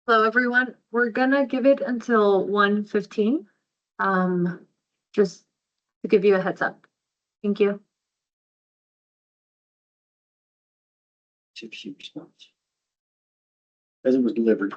Hello, everyone. We're gonna give it until 1:15. Just to give you a heads up. Thank you. As it was delivered.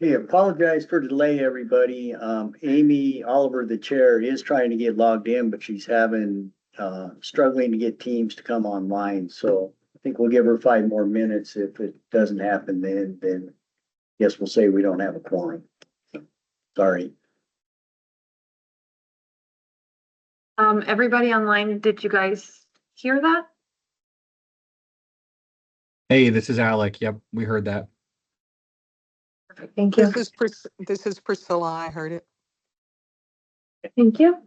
Hey, apologize for delay, everybody. Amy Oliver, the chair, is trying to get logged in, but she's having, struggling to get Teams to come online. So I think we'll give her 5 more minutes. If it doesn't happen, then yes, we'll say we don't have a quorum. Sorry. Everybody online, did you guys hear that? Hey, this is Alec. Yep, we heard that. Perfect, thank you. This is Priscilla. I heard it. Thank you.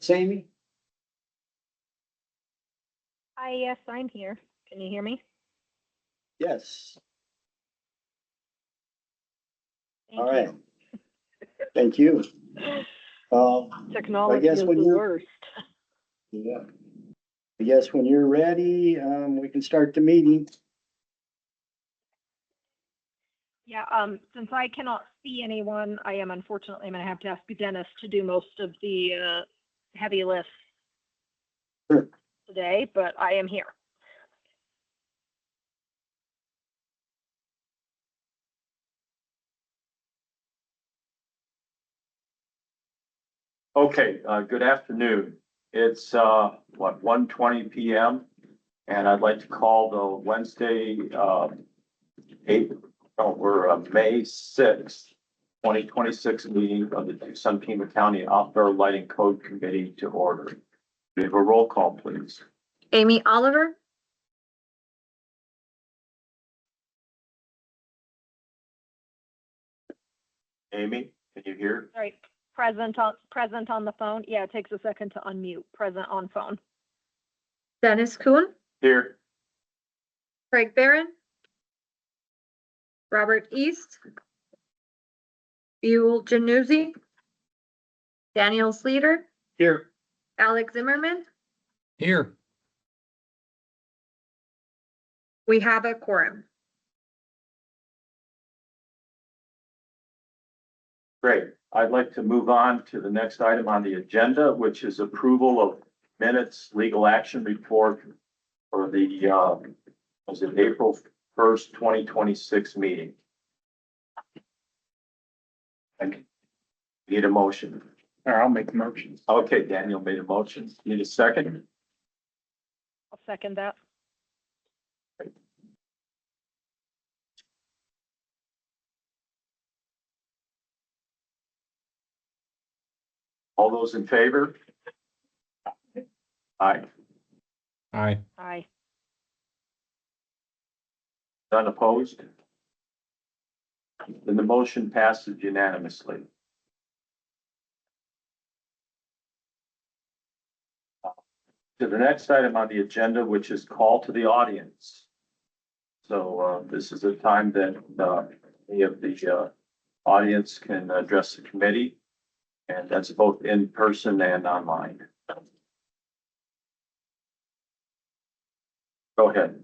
Sammy? Hi, yes, I'm here. Can you hear me? Yes. Thank All right. you. Thank you. I Technology guess is when the you're, worst. yeah, I guess when you're ready, we can start the meeting. Yeah, since I cannot see anyone, I am unfortunately going to have to ask Dennis to do most of the heavy lifts Sure. today, but I am here. Okay, good afternoon. It's, 1:20 PM, and I'd like to call the Wednesday, May 6th, 2026 meeting of the Tucson Pima County Outdoor Lighting Code Committee to order. We have a roll call, please. Amy Oliver, Amy, can you hear? Sorry, present on the phone. Yeah, it takes a second to unmute. Present on phone. Dennis Kuhn, Here. Craig Barron, Robert East, Buell Januzzi, Daniel Sleeter, Here. Alex Zimmerman. Here. We have a quorum. Great. I'd like to move on to the next item on the agenda, which is approval of minutes, legal action report for the, was it April 1st, 2026 meeting? I need a motion. I'll make the motion. Okay, Daniel made a motion. Need a second? I'll second that. All those in favor? Aye. Aye. Aye. None opposed? Then the motion passes unanimously. To the next item on the agenda, which is call to the audience. So this is a time that any of the audience can address the committee, and that's both in person and online. Go ahead.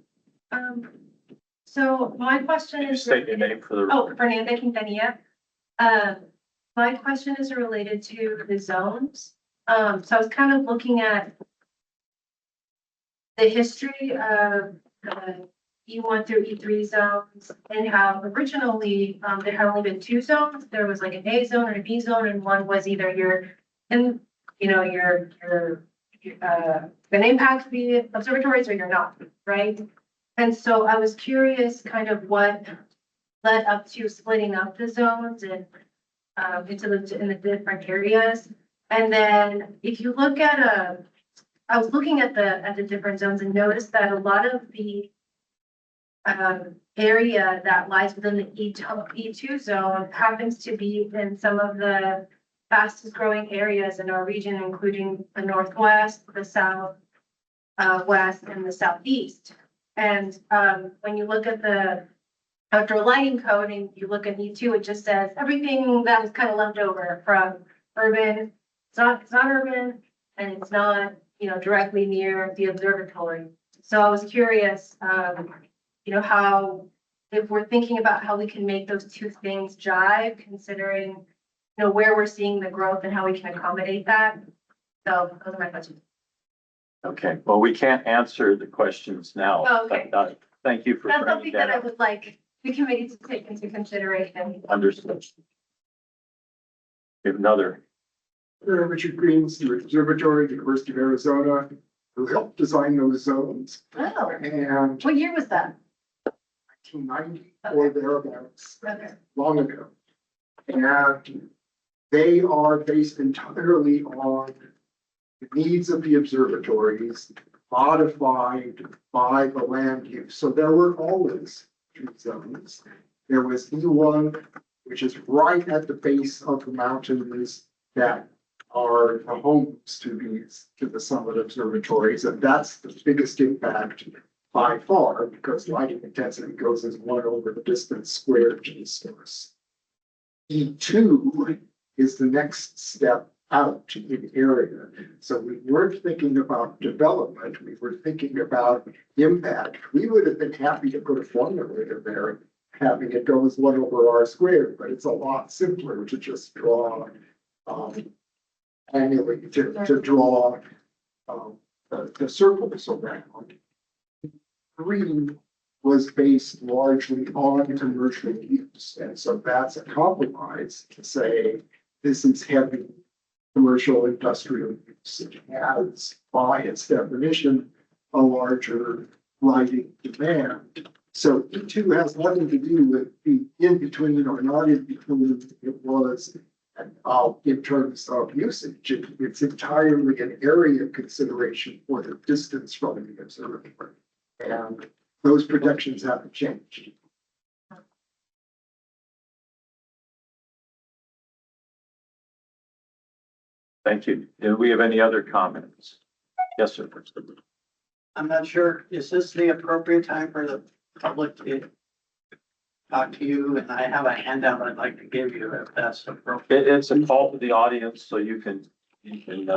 So my question Can you is. state your name for the Oh, record? Fernanda Quintanilla. My question is related to the zones. So I was kind of looking at the history of the E1 through E3 zones and how originally, there had only been two zones. There was like an A zone and a B zone, and one was either your an impact fee observatories or you're not, right? And so I was curious kind of what led up to splitting up the zones and in the different areas. And then if you look at I was looking at the different zones and noticed that a lot of the area that lies within the E2 zone happens to be in some of the fastest growing areas in our region, including the Northwest, the South, West, and the Southeast. And when you look at the outdoor lighting code and you look at E2, it just says everything that was kind of left over from urban. It's not urban, and it's not, directly near the observatory. So I was curious, how, if we're thinking about how we can make those two things jive, considering, where we're seeing the growth and how we can accommodate that. So those are my questions. Okay, well, we can't answer the questions now. Oh, okay. But, thank you for That's bringing something that that I up. would like the committee to take into consideration. Understood. We have another. Richard Green, Stewart Observatory, University of Arizona, who helped design those zones. Oh, And what year was that? 1990 or thereabouts, Okay. long ago. And they are based entirely on the needs of the observatories, modified by the land use. So there were always two zones. There was E1, which is right at the base of the mountains that are the homes to the summit observatories. And that's the biggest impact by far, because lighting intensity goes as 1 over the distance squared to the source. E2 is the next step out in area. So we weren't thinking about development, we were thinking about impact. We would have been happy to put a formulator there, having it go as 1 over R squared, but it's a lot simpler to just draw annually to draw the circles around. 3 was based largely on commercial use, and so that's a compromise to say this is heavy commercial industrial use. It has, by its definition, a larger lighting demand. So E2 has nothing to do with the in between or not in between. It was in terms of usage. It's entirely an area consideration for the distance from the observatory. And those projections haven't changed. Thank you. Do we have any other comments? Yes, sir. I'm not sure, is this the appropriate time for the public to talk to you? And I have a handout I'd like to give you if that's appropriate. It's a call to the audience, so you can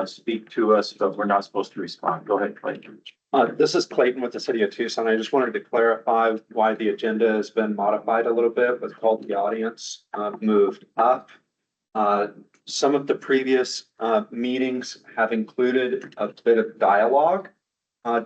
speak to us, but we're not supposed to respond. Go ahead, Clayton. This is Clayton with the city of Tucson. I just wanted to clarify why the agenda has been modified a little bit with call to the audience, moved up. Some of the previous meetings have included a bit of dialogue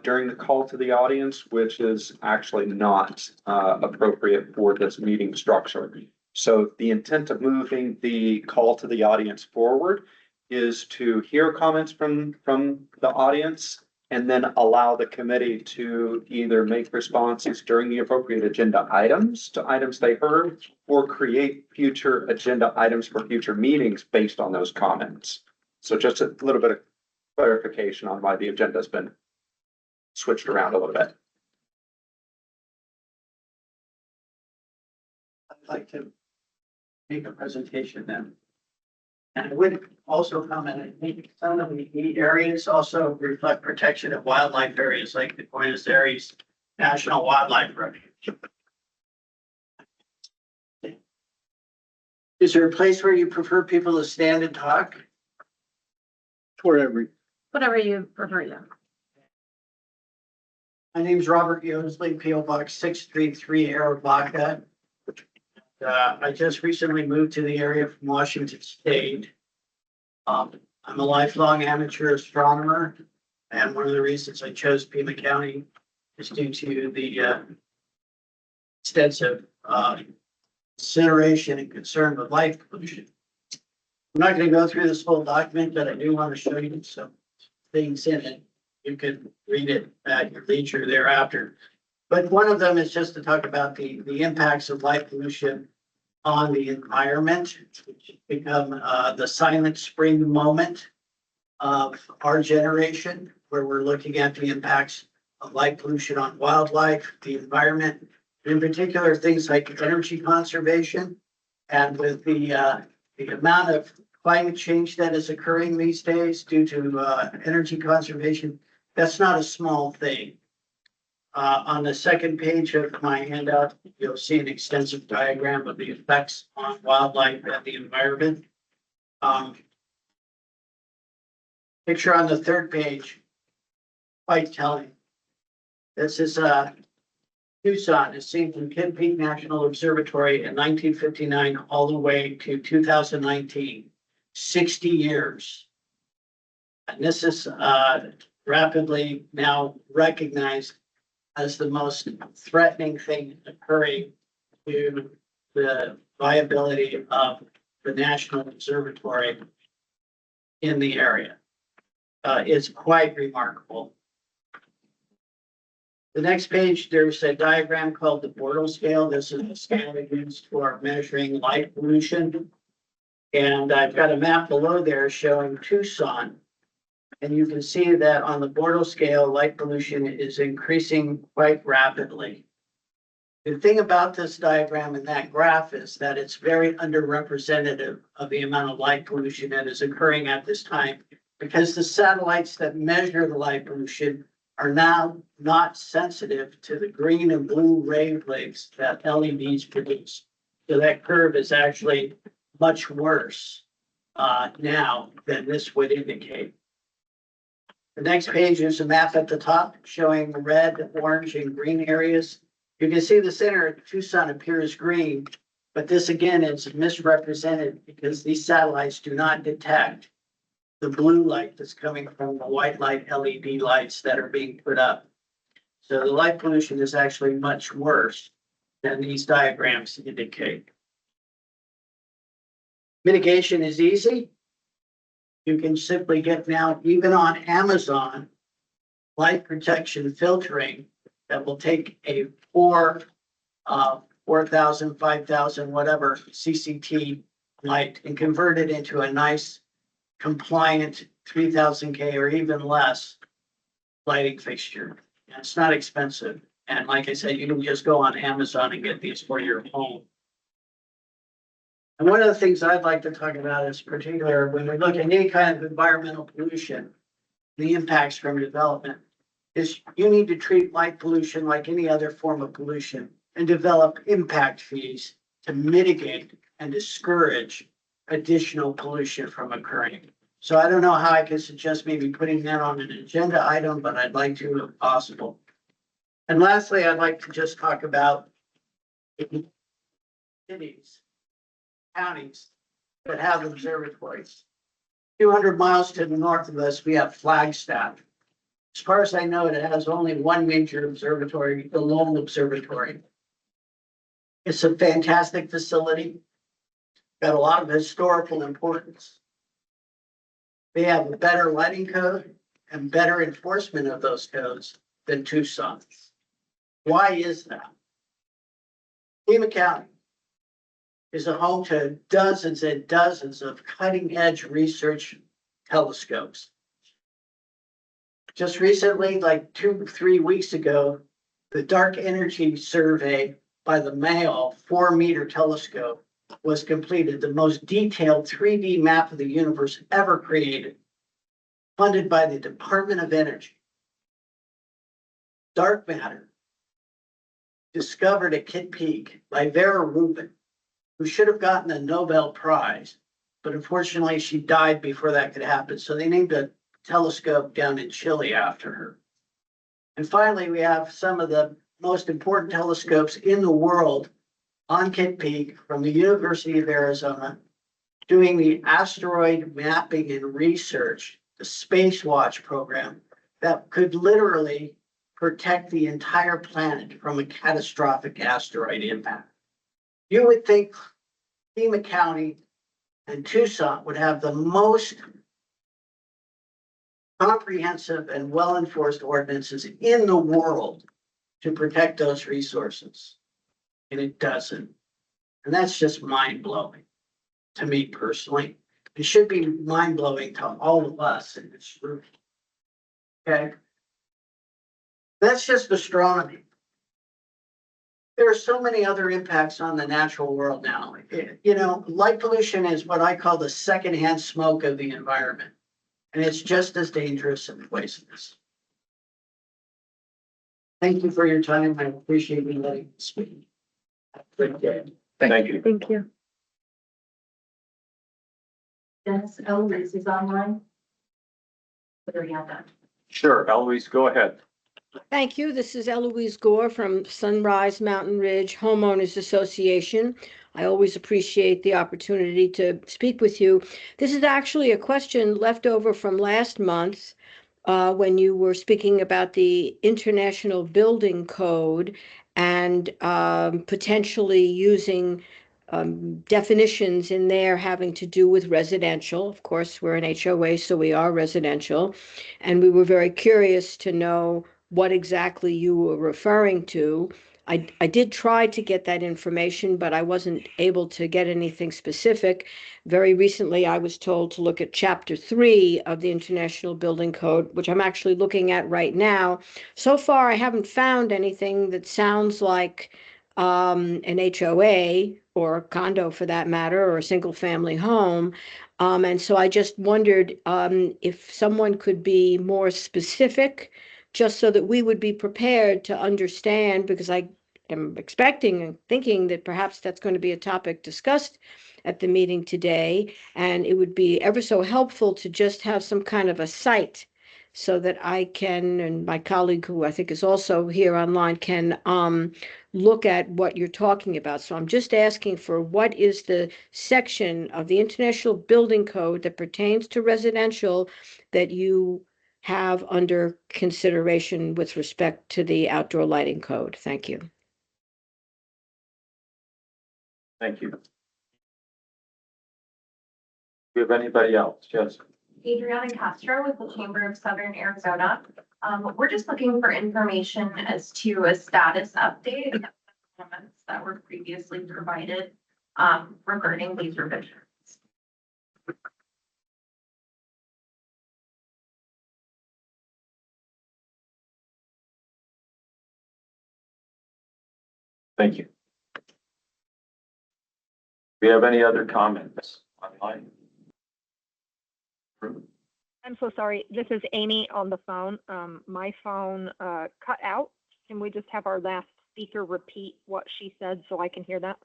during the call to the audience, which is actually not appropriate for this meeting structure. So the intent of moving the call to the audience forward is to hear comments from the audience and then allow the committee to either make responses during the appropriate agenda items to items they heard or create future agenda items for future meetings based on those comments. So just a little bit of clarification on why the agenda has been switched around a little bit. I'd like to make a presentation then. And I would also comment, I think some of the areas also reflect protection of wildlife areas like the Buenos Aires National Wildlife Refuge. Is there a place where you prefer people to stand and talk? Wherever. Whatever you prefer, yeah. My name's Robert Yosley, P.O. Box 633, Arivaca. I just recently moved to the area from Washington State. I'm a lifelong amateur astronomer, and one of the reasons I chose Pima County is due to the extensive consideration and concern with light pollution. I'm not going to go through this whole document, but I do want to show you some things in it. You can read it at your leisure thereafter. But one of them is just to talk about the impacts of light pollution on the environment, which has become the silent spring moment of our generation, where we're looking at the impacts of light pollution on wildlife, the environment, in particular, things like energy conservation. And with the amount of climate change that is occurring these days due to energy conservation, that's not a small thing. On the second page of my handout, you'll see an extensive diagram of the effects on wildlife and the environment. Picture on the third page, quite telling. This is Tucson, is seen from Kidd Peak National Observatory in 1959 all the way to 2019, 60 years. And this is rapidly now recognized as the most threatening thing occurring to the viability of the National Observatory in the area. It's quite remarkable. The next page, there's a diagram called the Bortle scale. This is a scale used for measuring light pollution. And I've got a map below there showing Tucson. And you can see that on the Bortle scale, light pollution is increasing quite rapidly. The thing about this diagram and that graph is that it's very underrepresentative of the amount of light pollution that is occurring at this time, because the satellites that measure the light pollution are now not sensitive to the green and blue wavelengths that LEDs produce. So that curve is actually much worse now than this would indicate. The next page is a map at the top showing the red, orange, and green areas. You can see the center of Tucson appears green, but this again is misrepresented because these satellites do not detect the blue light that's coming from the white light LED lights that are being put up. So the light pollution is actually much worse than these diagrams indicate. Mitigation is easy. You can simply get now, even on Amazon, light protection filtering that will take a poor 4,000, 5,000, whatever CCT light and convert it into a nice compliant 3,000 K or even less lighting fixture. And it's not expensive. And like I said, you can just go on Amazon and get these for your home. And one of the things I'd like to talk about is particular when we look at any kind of environmental pollution, the impacts from development, is you need to treat light pollution like any other form of pollution and develop impact fees to mitigate and discourage additional pollution from occurring. So I don't know how I can suggest maybe putting that on an agenda item, but I'd like to if possible. And lastly, I'd like to just talk about cities, counties that have observatories. 200 miles to the north of us, we have Flagstaff. As far as I know, it has only one major observatory, the Lowell Observatory. It's a fantastic facility, got a lot of historical importance. They have a better lighting code and better enforcement of those codes than Tucson. Why is that? Pima County is a home to dozens and dozens of cutting edge research telescopes. Just recently, like 2-3 weeks ago, the Dark Energy Survey by the Mayo 4-meter telescope was completed, the most detailed 3D map of the universe ever created, funded by the Department of Energy. Dark matter discovered at Kitt Peak by Vera Rubin, who should have gotten a Nobel Prize, but unfortunately she died before that could happen. So they named a telescope down in Chile after her. And finally, we have some of the most important telescopes in the world on Kitt Peak from the University of Arizona, doing the asteroid mapping and research, the Space Watch program that could literally protect the entire planet from a catastrophic asteroid impact. You would think Pima County and Tucson would have the most comprehensive and well-enforced ordinances in the world to protect those resources. And it doesn't. And that's just mind-blowing to me personally. It should be mind-blowing to all of us in this room. Okay? That's just astronomy. There are so many other impacts on the natural world now. You know, light pollution is what I call the secondhand smoke of the environment. And it's just as dangerous and poisonous. Thank you for your time. I appreciate you letting me speak. Have a good day. Thank you. Thank you. Dennis Eloise is online. There we have that. Sure, Eloise, go ahead. Thank you. This is Eloise Gore from Sunrise Mountain Ridge Homeowners Association. I always appreciate the opportunity to speak with you. This is actually a question left over from last month when you were speaking about the International Building Code and potentially using definitions in there having to do with residential. Of course, we're an HOA, so we are residential. And we were very curious to know what exactly you were referring to. I did try to get that information, but I wasn't able to get anything specific. Very recently, I was told to look at Chapter 3 of the International Building Code, which I'm actually looking at right now. So far, I haven't found anything that sounds like an HOA or a condo for that matter, or a single family home. And so I just wondered if someone could be more specific, just so that we would be prepared to understand, because I am expecting and thinking that perhaps that's going to be a topic discussed at the meeting today. And it would be ever so helpful to just have some kind of a site so that I can, and my colleague who I think is also here online, can look at what you're talking about. So I'm just asking for what is the section of the International Building Code that pertains to residential that you have under consideration with respect to the outdoor lighting code. Thank you. Thank you. Do you have anybody else? Yes. Adriana Castro with the Chamber of Southern Arizona. We're just looking for information as to a status update comments that were previously provided regarding these revisions. Thank you. Do we have any other comments online? I'm so sorry. This is Amy on the phone. My phone cut out. Can we just have our last speaker repeat what she said so I can hear that?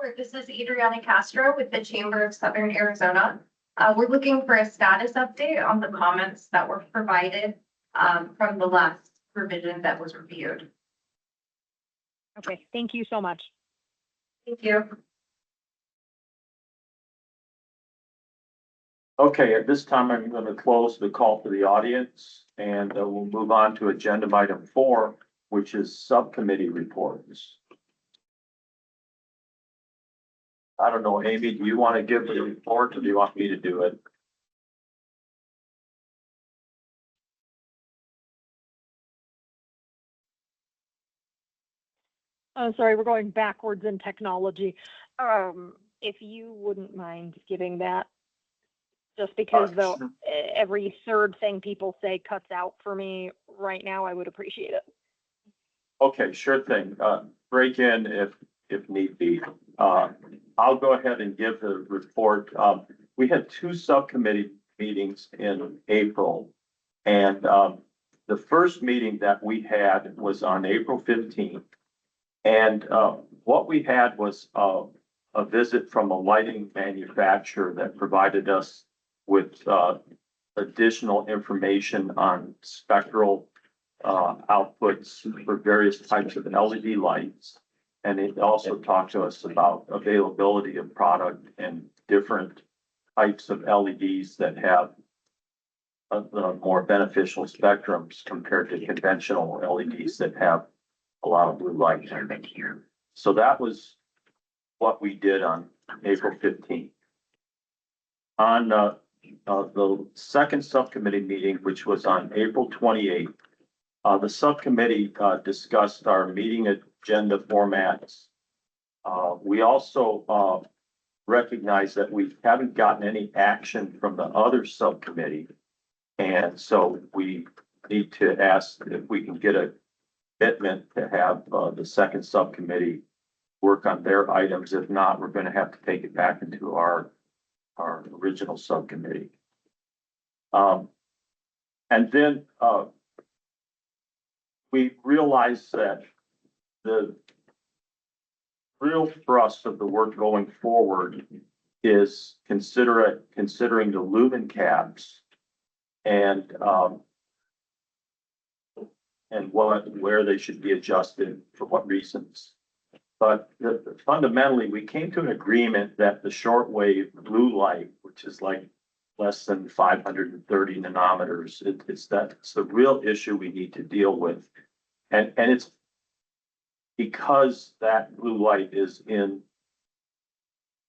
Sure. This is Adriana Castro with the Chamber of Southern Arizona. We're looking for a status update on the comments that were provided from the last revision that was reviewed. Okay, thank you so much. Thank you. Okay, at this time, I'm going to close the call to the audience and we'll move on to agenda item 4, which is subcommittee reports. I don't know, Amy, do you want to give the report or do you want me to do it? Sorry, we're going backwards in technology. If you wouldn't mind giving that, just because though every third thing people say cuts out for me right now, I would appreciate it. Okay, sure thing. Break in if need be. I'll go ahead and give the report. We had 2 subcommittee meetings in April. And the first meeting that we had was on April 15th. And what we had was a visit from a lighting manufacturer that provided us with additional information on spectral outputs for various types of LED lights. And it also talked to us about availability of product and different types of LEDs that have more beneficial spectrums compared to conventional LEDs that have a lot of blue light. So that was what we did on April 15th. On the second subcommittee meeting, which was on April 28th, the subcommittee discussed our meeting agenda formats. We also recognize that we haven't gotten any action from the other subcommittee. And so we need to ask if we can get a commitment to have the second subcommittee work on their items. If not, we're going to have to take it back into our original subcommittee. And then we realized that the real thrust of the work going forward is considering the lumen caps and where they should be adjusted for what reasons. But fundamentally, we came to an agreement that the shortwave blue light, which is like less than 530 nanometers, it's the real issue we need to deal with. And it's because that blue light is in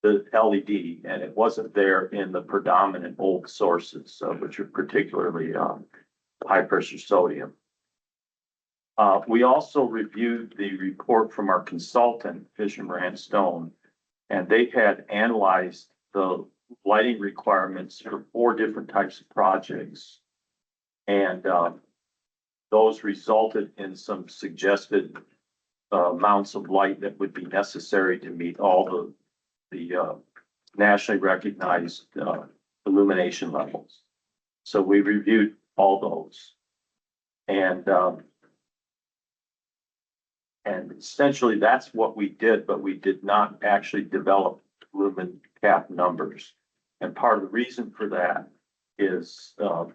the LED and it wasn't there in the predominant old sources, which are particularly high pressure sodium. We also reviewed the report from our consultant, Fisher Moran Stone, and they had analyzed the lighting requirements for 4 different types of projects. And those resulted in some suggested amounts of light that would be necessary to meet all the nationally recognized illumination levels. So we reviewed all those. And essentially that's what we did, but we did not actually develop lumen cap numbers. And part of the reason for that is that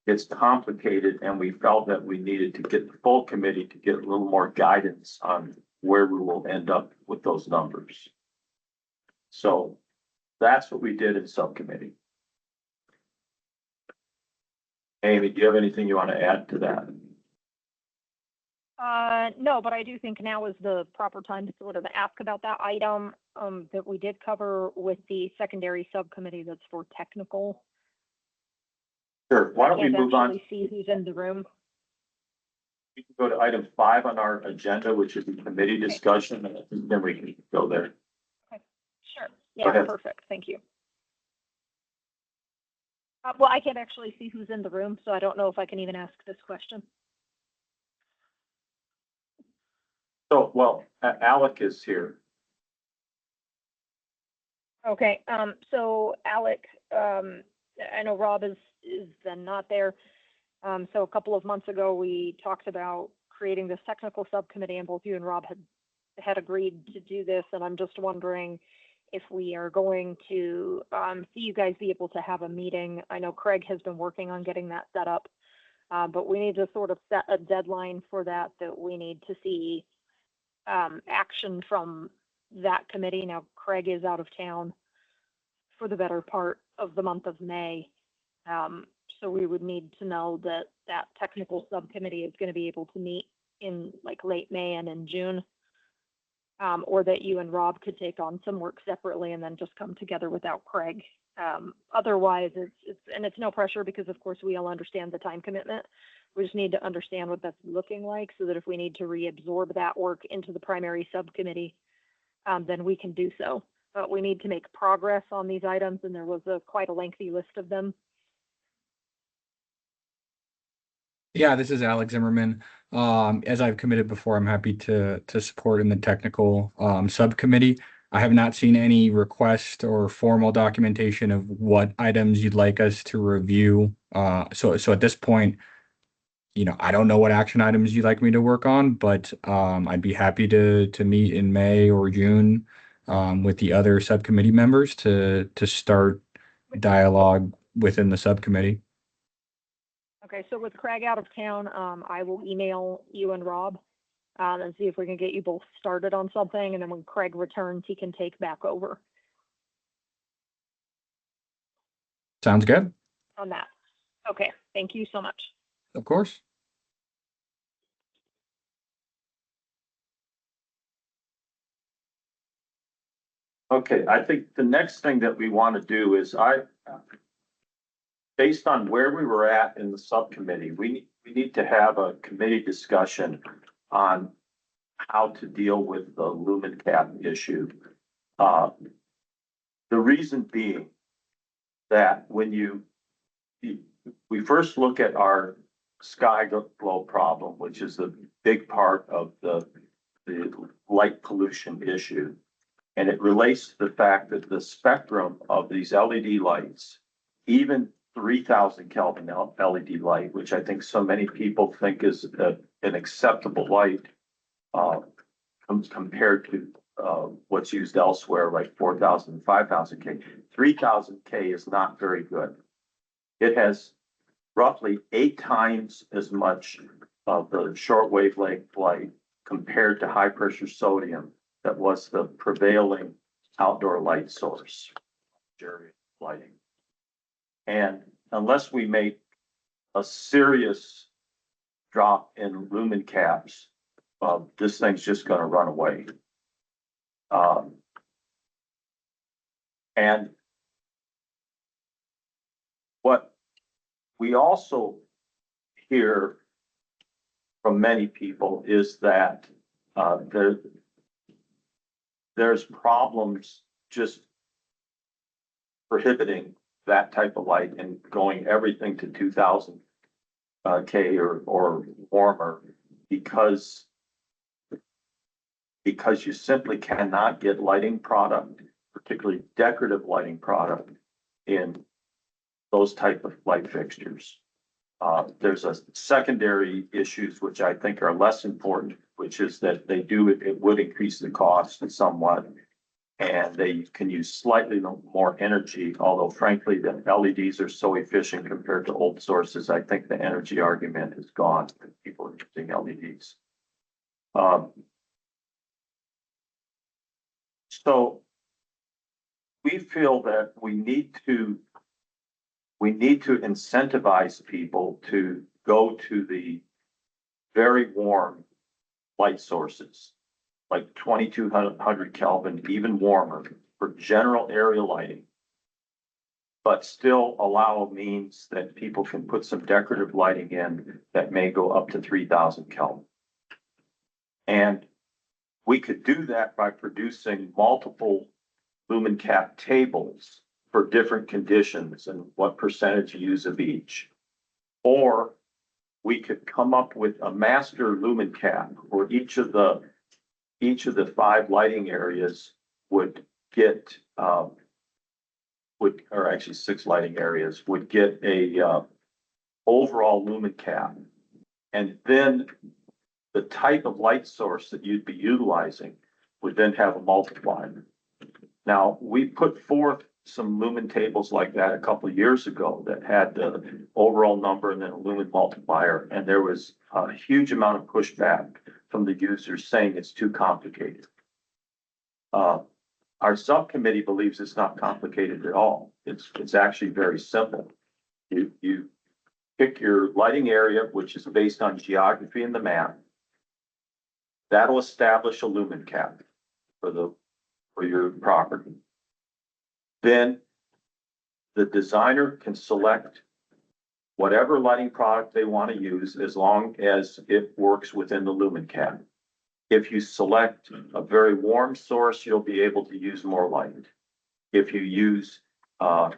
it's complicated, and we felt that we needed to get the full committee to get a little more guidance on where we will end up with those numbers. So that's what we did in subcommittee. Amy, do you have anything you want to add to that? No, but I do think now is the proper time to sort of ask about that item that we did cover with the secondary subcommittee that's for technical. Sure, why don't we Can't move on? actually see who's in the room. We can go to item 5 on our agenda, which is the committee discussion, and then we can go there. Sure. Go Yeah, ahead. perfect. Thank you. Well, I can't actually see who's in the room, so I don't know if I can even ask this question. So, well, Alec is here. Okay, so Alec, I know Rob is then not there. So a couple of months ago, we talked about creating this technical subcommittee, and both you and Rob had agreed to do this, and I'm just wondering if we are going to see you guys be able to have a meeting. I know Craig has been working on getting that set up, but we need to sort of set a deadline for that we need to see action from that committee. Now, Craig is out of town for the better part of the month of May. So we would need to know that that technical subcommittee is going to be able to meet in like late May and in June. Or that you and Rob could take on some work separately and then just come together without Craig. Otherwise, it's no pressure because of course we all understand the time commitment. We just need to understand what that's looking like so that if we need to reabsorb that work into the primary subcommittee, then we can do so. But we need to make progress on these items, and there was quite a lengthy list of them. Yeah, this is Alex Zimmerman. As I've committed before, I'm happy to support in the technical subcommittee. I have not seen any request or formal documentation of what items you'd like us to review. So at this point, I don't know what action items you'd like me to work on, but I'd be happy to meet in May or June with the other subcommittee members to start dialogue within the subcommittee. Okay, so with Craig out of town, I will email you and Rob and see if we can get you both started on something. And then when Craig returns, he can take back over Sounds good. on that. Okay, thank you so much. Of course. Okay, I think the next thing that we want to do is based on where we were at in the subcommittee, we need to have a committee discussion on how to deal with the lumen cap issue. The reason being that when we first look at our sky glow problem, which is a big part of the light pollution issue, and it relates to the fact that the spectrum of these LED lights, even 3000 Kelvin LED light, which I think so many people think is an acceptable light, compared to what's used elsewhere, like 4000 and 5000 K. 3000 K is not very good. It has roughly 8 times as much of the short wavelength light compared to high pressure sodium that was the prevailing outdoor light source, lighting. And unless we make a serious drop in lumen caps, this thing's just going to run away. And what we also hear from many people is that there's problems just prohibiting that type of light and going everything to 2000 K or warmer because you simply cannot get lighting product, particularly decorative lighting product, in those type of light fixtures. There's a secondary issues which I think are less important, which is that it would increase the cost somewhat, and they can use slightly more energy, although frankly, the LEDs are so efficient compared to old sources. I think the energy argument is gone for people using LEDs. So we feel that we need to incentivize people to go to the very warm light sources, like 2200 Kelvin, even warmer, for general area lighting. but still allow a means that people can put some decorative lighting in that may go up to 3,000 Kelvin. And we could do that by producing multiple lumen cap tables for different conditions and what percentage use of each. Or we could come up with a master lumen cap where each of the 5 lighting areas would get, or actually 6 lighting areas would get a overall lumen cap. And then the type of light source that you'd be utilizing would then have a multiplier. Now, we put forth some lumen tables like that a couple of years ago that had the overall number and then a lumen multiplier, and there was a huge amount of pushback from the users saying it's too complicated. Our subcommittee believes it's not complicated at all. It's actually very simple. You pick your lighting area, which is based on geography in the map. That'll establish a lumen cap for your property. Then the designer can select whatever lighting product they want to use as long as it works within the lumen cap. If you select a very warm source, you'll be able to use more light. If you use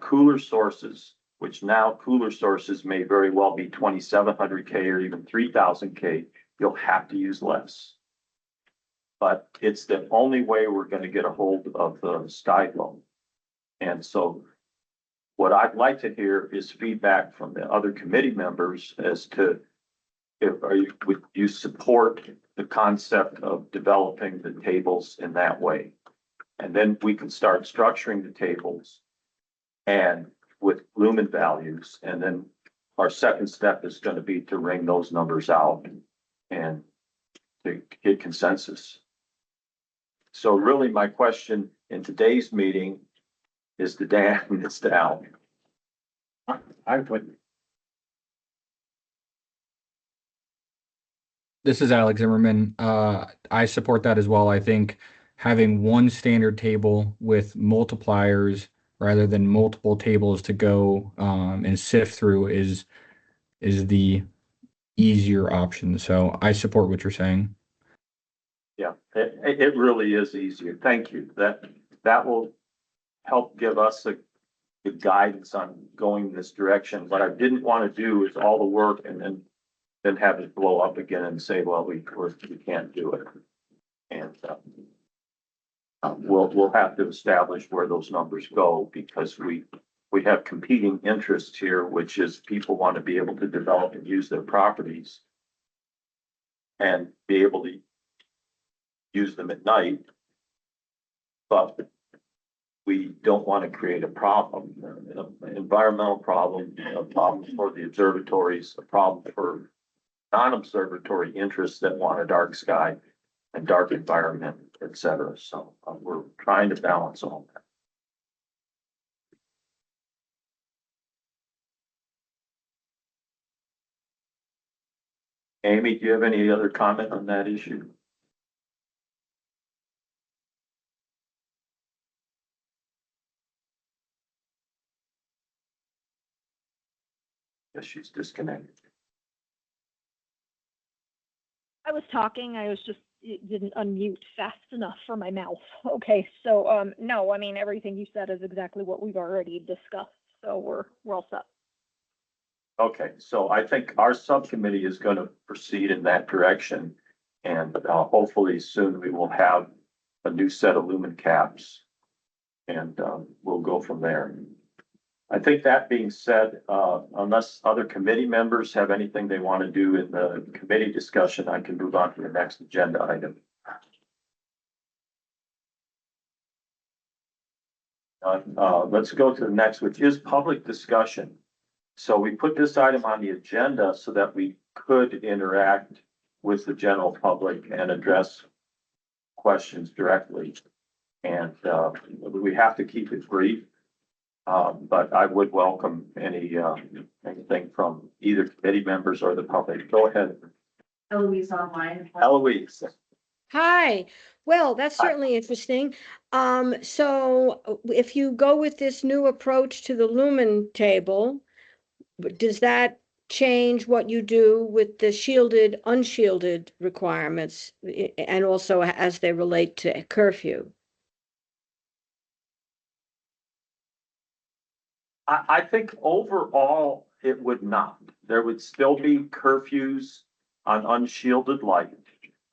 cooler sources, which now cooler sources may very well be 2,700K or even 3,000K, you'll have to use less. But it's the only way we're going to get a hold of the sky glow. And so what I'd like to hear is feedback from the other committee members as to would you support the concept of developing the tables in that way? And then we can start structuring the tables and with lumen values. And then our second step is going to be to ring those numbers out and to get consensus. So really my question in today's meeting is to Dan and it's to Al. I would, This is Alex Zimmerman. I support that as well. I think having one standard table with multipliers rather than multiple tables to go and sift through is the easier option. So I support what you're saying. Yeah, it really is easier. Thank you. That will help give us the guidance on going this direction. What I didn't want to do is all the work and then have it blow up again and say, well, we can't do it. And we'll have to establish where those numbers go because we have competing interests here, which is people want to be able to develop and use their properties and be able to use them at night. But we don't want to create a problem, an environmental problem, a problem for the observatories, a problem for non-observatory interests that want a dark sky and dark environment, et cetera. So we're trying to balance all that. Amy, do you have any other comment on that issue? Yes, she's disconnected. I was talking, it didn't unmute fast enough for my mouth. Okay, so, no, I mean, everything you said is exactly what we've already discussed, so we're all set. Okay, so I think our subcommittee is going to proceed in that direction. And hopefully soon we will have a new set of lumen caps and we'll go from there. I think that being said, unless other committee members have anything they want to do in the committee discussion, I can move on to the next agenda item. Let's go to the next, which is public discussion. So we put this item on the agenda so that we could interact with the general public and address questions directly. And we have to keep it brief. But I would welcome anything from either committee members or the public. Go ahead. Eloise online. Eloise. Hi, Well, that's certainly interesting. So if you go with this new approach to the lumen table, does that change what you do with the shielded, unshielded requirements and also as they relate to curfew? I think overall, it would not. There would still be curfews on unshielded light.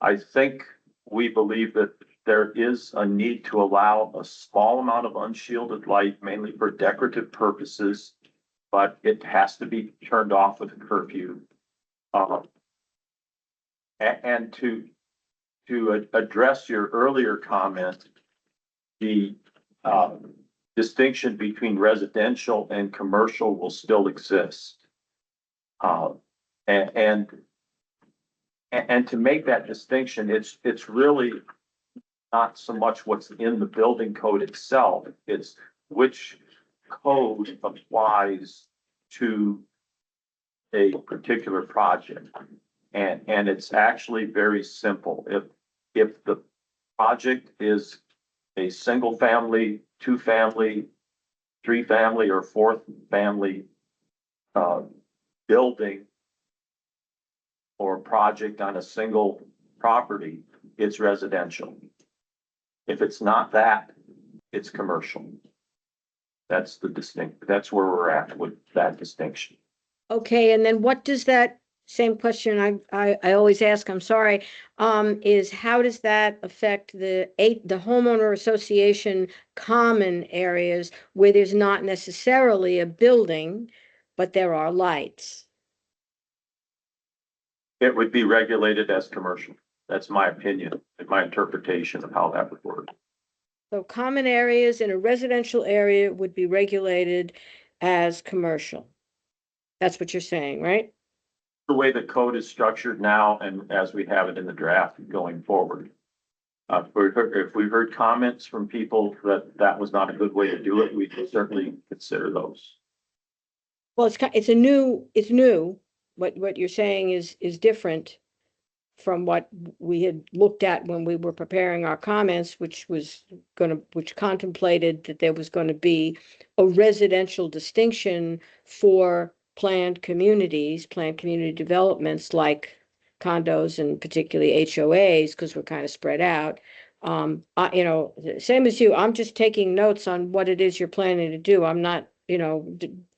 I think we believe that there is a need to allow a small amount of unshielded light, mainly for decorative purposes, but it has to be turned off with a curfew. And to address your earlier comment, the distinction between residential and commercial will still exist. And to make that distinction, it's really not so much what's in the building code itself, it's which code applies to a particular project. And it's actually very simple. If the project is a single family, two family, three family, or fourth family building or project on a single property, it's residential. If it's not that, it's commercial. That's that's where we're at with that distinction. Okay, and then what does that, same question I always ask, I'm sorry, is how does that affect the homeowner association common areas where there's not necessarily a building, but there are lights? It would be regulated as commercial. That's my opinion and my interpretation of how that would work. So common areas in a residential area would be regulated as commercial. That's what you're saying, right? The way the code is structured now and as we have it in the draft going forward. If we heard comments from people that that was not a good way to do it, we could certainly consider those. Well, it's new. What you're saying is different from what we had looked at when we were preparing our comments, which contemplated that there was going to be a residential distinction for planned community developments like condos and particularly HOAs, because we're kind of spread out. Same as you, I'm just taking notes on what it is you're planning to do. I'm not,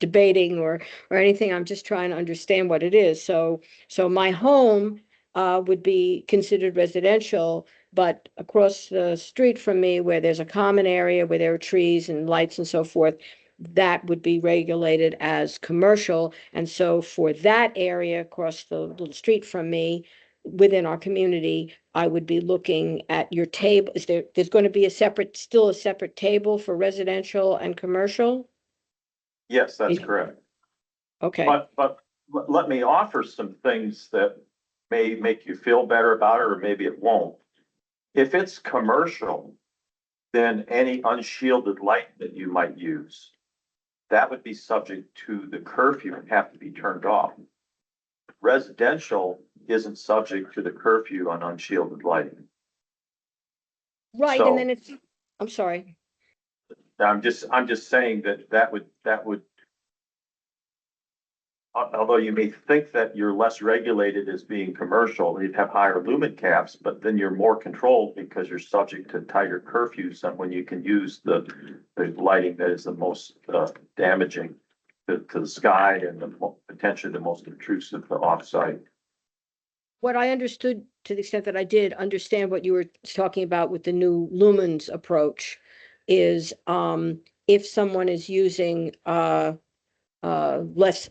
debating or anything. I'm just trying to understand what it is. So my home would be considered residential, but across the street from me, where there's a common area where there are trees and lights and so forth, that would be regulated as commercial. And so for that area across the little street from me, within our community, I would be looking at your table. There's going to be still a separate table for residential and commercial? Yes, that's correct. Okay. But let me offer some things that may make you feel better about it, or maybe it won't. If it's commercial, then any unshielded light that you might use, that would be subject to the curfew and have to be turned off. Residential isn't subject to the curfew on unshielded lighting. Right, So- and then I'm sorry. I'm just saying that would, although you may think that you're less regulated as being commercial, you'd have higher lumen caps, but then you're more controlled because you're subject to tighter curfews than when you can use the lighting that is the most damaging to the sky and potentially the most intrusive to offsite. What I understood, to the extent that I did understand what you were talking about with the new lumens approach, is if someone is using something that's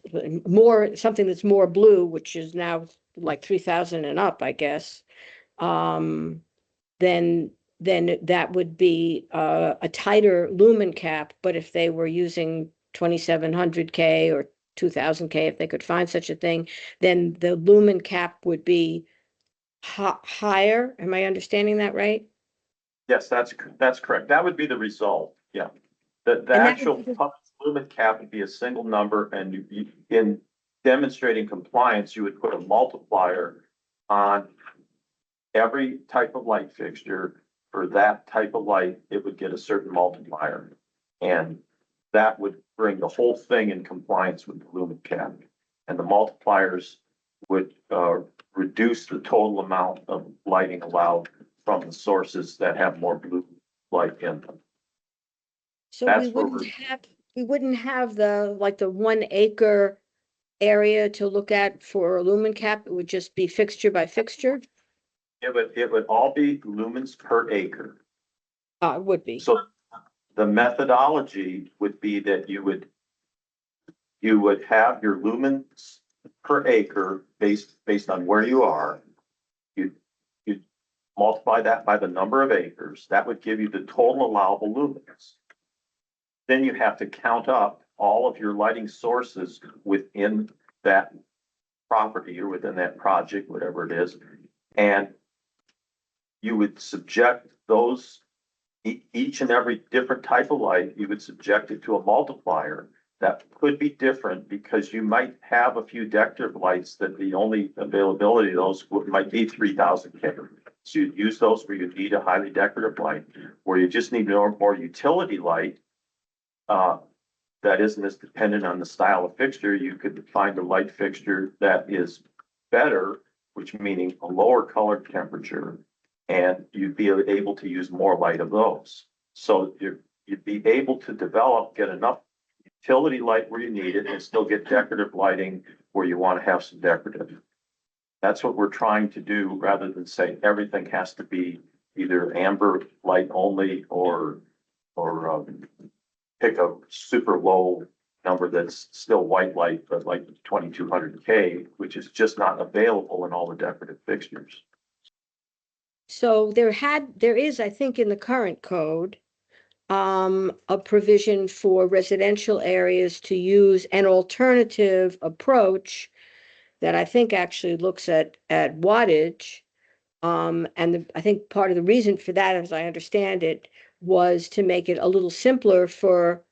more blue, which is now like 3,000 and up, I guess, then that would be a tighter lumen cap. But if they were using 2,700K or 2,000K, if they could find such a thing, then the lumen cap would be higher. Am I understanding that right? Yes, that's correct. That would be the result. Yeah. The actual lumen cap would be a single number, and in demonstrating compliance, you would put a multiplier on every type of light fixture for that type of light, it would get a certain multiplier. And that would bring the whole thing in compliance with the lumen cap. And the multipliers would, reduce the total amount of lighting allowed from the sources that have more blue light in them. So That's we where wouldn't we're- have, we wouldn't have the, like the 1 acre area to look at for a lumen cap. It would just be fixture by fixture. It would all be lumens per acre. It would be. So the methodology would be that you would have your lumens per acre based on where you are. You'd multiply that by the number of acres. That would give you the total allowable lumens. Then you have to count up all of your lighting sources within that property or within that project, whatever it is. And you would subject those, each and every different type of light, you would subject it to a multiplier that could be different because you might have a few decorative lights that the only availability of those might be 3,000 K. So you'd use those where you need a highly decorative light, where you just need more utility light. That isn't as dependent on the style of fixture. You could find a light fixture that is better, which meaning a lower color temperature, and you'd be able to use more light of those. So you'd be able to get enough utility light where you need it and still get decorative lighting where you want to have some decorative. That's what we're trying to do rather than say everything has to be either amber light only or pick a super low number that's still white light, but like 2200 K, which is just not available in all the decorative fixtures. So there is, I think, in the current code, a provision for residential areas to use an alternative approach that I think actually looks at wattage. I think part of the reason for that, as I understand it, was to make it a little simpler for,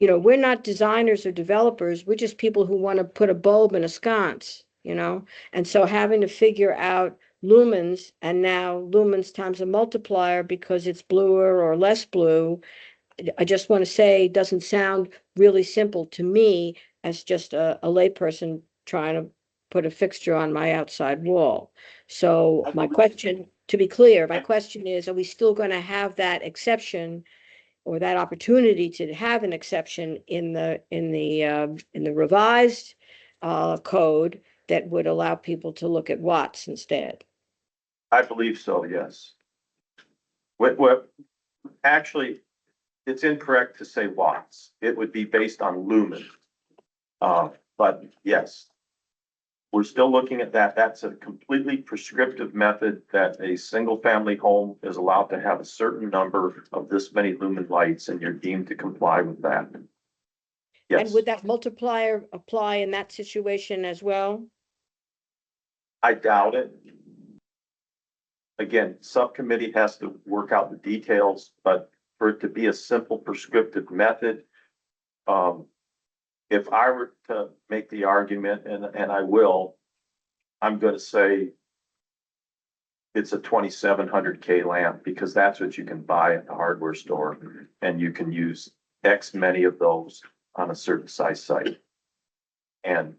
we're not designers or developers, we're just people who want to put a bulb in a sconce, and so having to figure out lumens and now lumens times a multiplier because it's bluer or less blue, I just want to say doesn't sound really simple to me as just a layperson trying to put a fixture on my outside wall. So my question, to be clear, my question is, are we still going to have that exception or that opportunity to have an exception in the revised code that would allow people to look at watts instead? I believe so, yes. Actually, it's incorrect to say watts. It would be based on lumen. But yes, we're still looking at that. That's a completely prescriptive method that a single family home is allowed to have a certain number of this many lumen lights and you're deemed to comply with that. Yes. And would that multiplier apply in that situation as well? I doubt it. Again, subcommittee has to work out the details, but for it to be a simple prescriptive method, if I were to make the argument, and I will, I'm going to say it's a 2700 K lamp because that's what you can buy at the hardware store, and you can use X many of those on a certain size site. And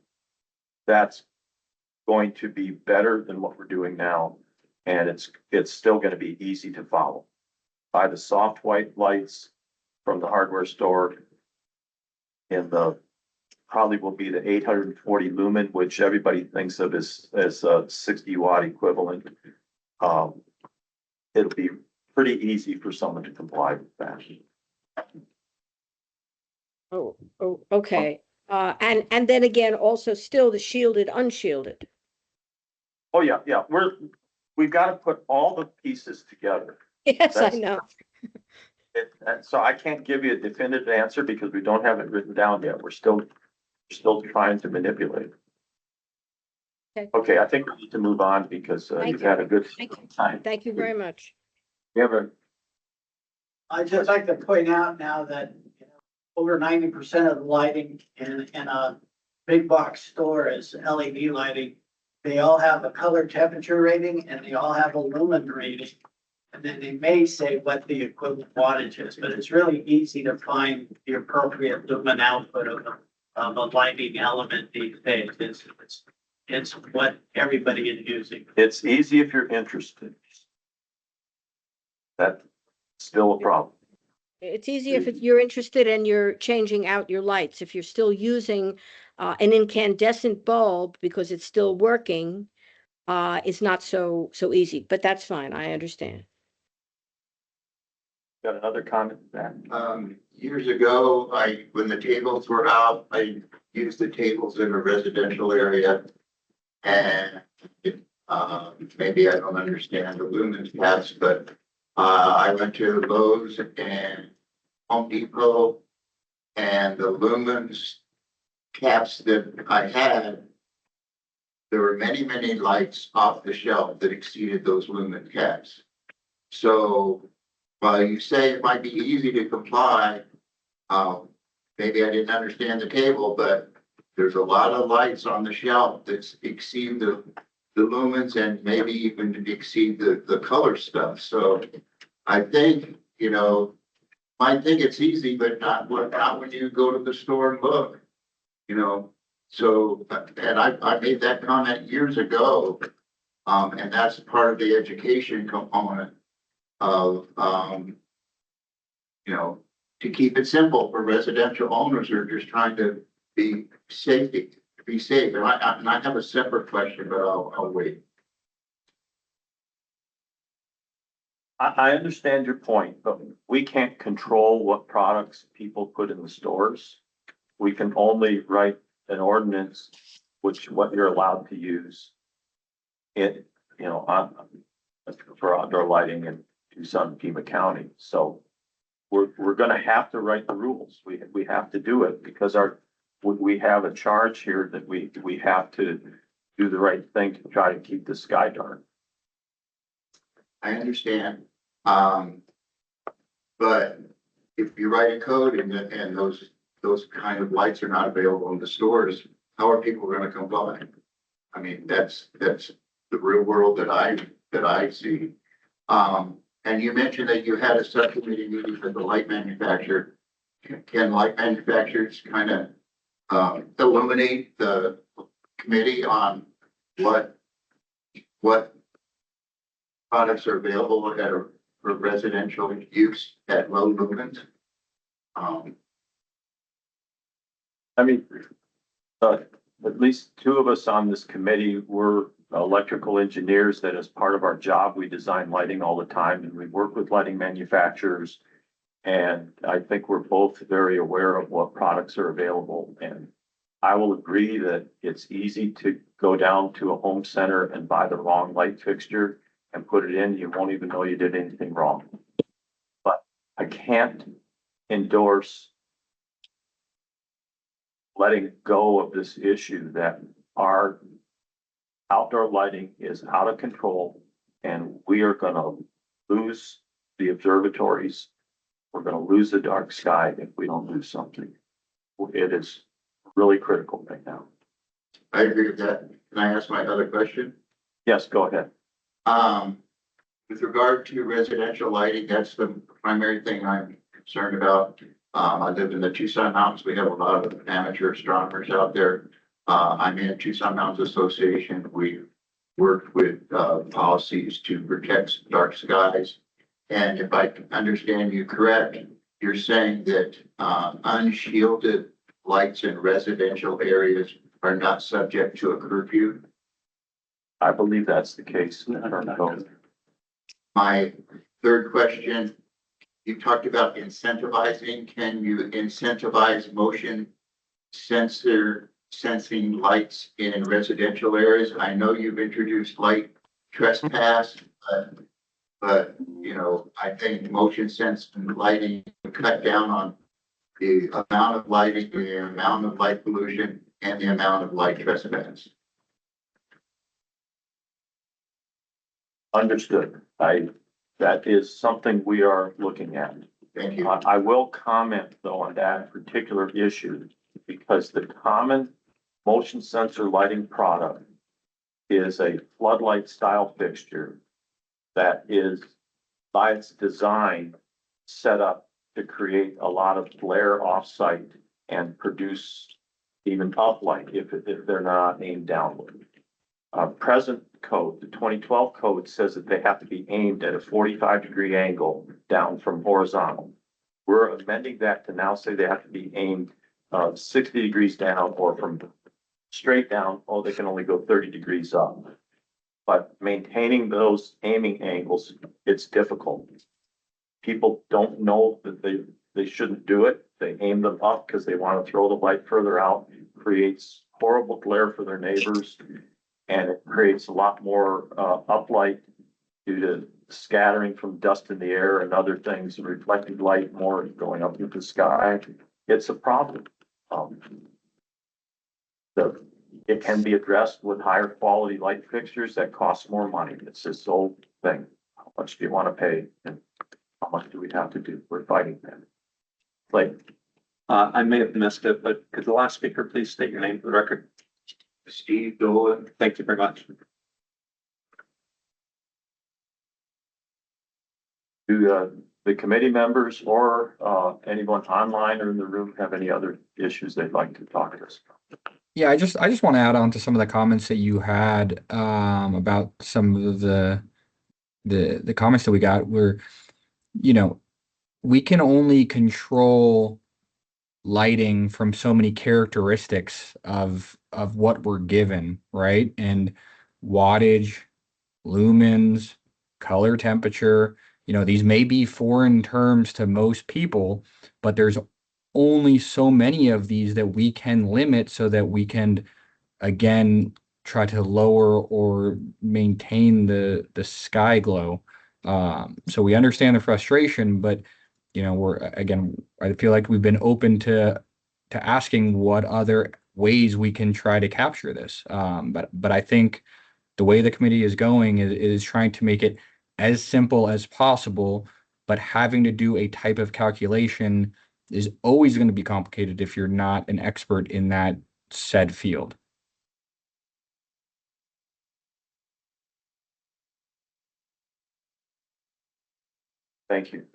that's going to be better than what we're doing now. And it's still going to be easy to follow. Buy the soft white lights from the hardware store in the probably will be the 840 lumen, which everybody thinks of as a 60 watt equivalent. It'll be pretty easy for someone to comply with that. Oh, okay. And then again, also still the shielded, unshielded. Oh, yeah. We've got to put all the pieces together. Yes, I That's- know. And so I can't give you a definitive answer because we don't have it written down yet. We're still trying to manipulate. Okay, I think we need to move on because Thank you've you. had a good Thank you. time. Thank you very much. We have a, I'd just like to point out now that over 90% of the lighting in a big box store is LED lighting. They all have a color temperature rating and they all have a lumen rating. and then they may say what the equivalent wattage is, but it's really easy to find the appropriate lumen output of a lighting element these days. It's what everybody is using. It's easy if you're interested. That's still a problem. It's easy if you're interested and you're changing out your lights. If you're still using an incandescent bulb because it's still working, it's not so easy, but that's fine. I understand. Got another comment, Matt? Years ago, when the tables were out, I used the tables in a residential area. And, maybe I don't understand the lumens caps, but, I went to Lowe's and Home Depot, and the lumens caps that I had, there were many, many lights off the shelf that exceeded those lumen caps. So while you say it might be easy to comply, maybe I didn't understand the table, but there's a lot of lights on the shelf that exceed the lumens and maybe even exceed the color stuff. So I think, might think it's easy, but not when you go to the store and look, So, and I made that comment years ago, and that's part of the education component of, to keep it simple for residential owners who are just trying to be safe. And I have a separate question, but I'll wait. I understand your point, but we can't control what products people put in the stores. We can only write an ordinance, what you're allowed to use. For outdoor lighting in Tucson, Pima County. So we're gonna have to write the rules. We have to do it because we have a charge here that we have to do the right thing to try to keep the sky dark. I understand. But if you write a code and those kind of lights are not available in the stores, how are people gonna comply? I mean, that's the real world that I see. And you mentioned that you had a subcommittee meeting with the light manufacturer. Can light manufacturers kind of illuminate the committee on what products are available for residential use at low lumens? At least two of us on this committee were electrical engineers that as part of our job, we design lighting all the time and we work with lighting manufacturers. And I think we're both very aware of what products are available. And I will agree that it's easy to go down to a home center and buy the wrong light fixture and put it in. You won't even know you did anything wrong. But I can't endorse letting go of this issue that our outdoor lighting is out of control and we are going to lose the observatories. We're going to lose the dark sky if we don't do something. It is really critical right now. I agree with that. Can I ask my other question? Yes, go ahead. With regard to residential lighting, that's the primary thing I'm concerned about. I live in the Tucson Mountains. We have a lot of amateur astronomers out there. I'm in Tucson Mountains Association. We work with policies to protect dark skies. And if I understand you correct, you're saying that unshielded lights in residential areas are not subject to a curfew? I believe that's the case. My third question, you talked about incentivizing. Can you incentivize motion sensing lights in residential areas? I know you've introduced light trespass, but I think motion sensing lighting would cut down on the amount of lighting, the amount of light pollution, and the amount of light trespass. Understood. That is something we are looking at. Thank you. I will comment though on that particular issue because the common motion sensor lighting product is a floodlight style fixture that is by its design, set up to create a lot of glare offsite and produce even uplight if they're not aimed downward. Present code, the 2012 code says that they have to be aimed at a 45-degree angle down from horizontal. We're amending that to now say they have to be aimed 60 degrees down, or from straight down, oh, they can only go 30 degrees up. But maintaining those aiming angles, it's difficult. People don't know that they shouldn't do it. They aim them up because they want to throw the light further out. It creates horrible glare for their neighbors, and it creates a lot more uplight due to scattering from dust in the air and other things, reflected light more going up into the sky. It's a problem. It can be addressed with higher quality light fixtures that cost more money. It's this old thing. How much do you want to pay, and how much do we have to do? We're fighting that. Like, I may have missed it, but could the last speaker please state your name for the record? Steve Dolan. Thank you very much. do the committee members or anyone online or in the room have any other issues they'd like to talk to us about? Yeah, I just want to add on to some of the comments that you had about some of the comments that we got where, you know, we can only control lighting from so many characteristics of what we're given, right? And wattage, lumens, color temperature, you know, these may be foreign terms to most people, but there's only so many of these that we can limit so that we can, again, try to lower or maintain the sky glow. So we understand the frustration, but you know, I feel like we've been open to asking what other ways we can try to capture this. But I think the way the committee is going is trying to make it as simple as possible, but having to do a type of calculation is always going to be complicated if you're not an expert in that said field. Thank you.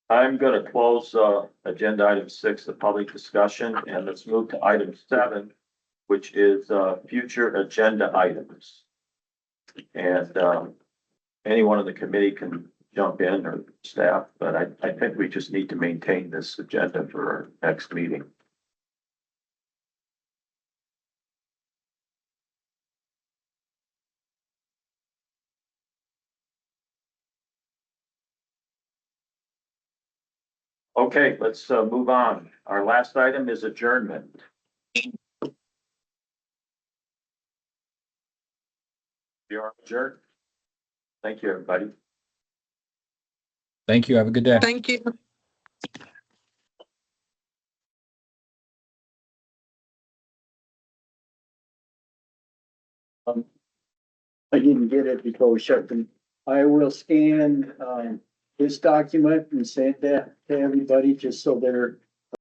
I'm going to close agenda item 6, the public discussion, and let's move to item 7, which is future agenda items. And anyone in the committee can jump in, or staff, but I think we just need to maintain this agenda for our next meeting. Okay, let's move on. Our last item is adjournment. We are adjourned. Thank you, everybody. Thank you. Have a good day. Thank you. I didn't get it before we shut them. I will scan this document and send that to everybody just so they're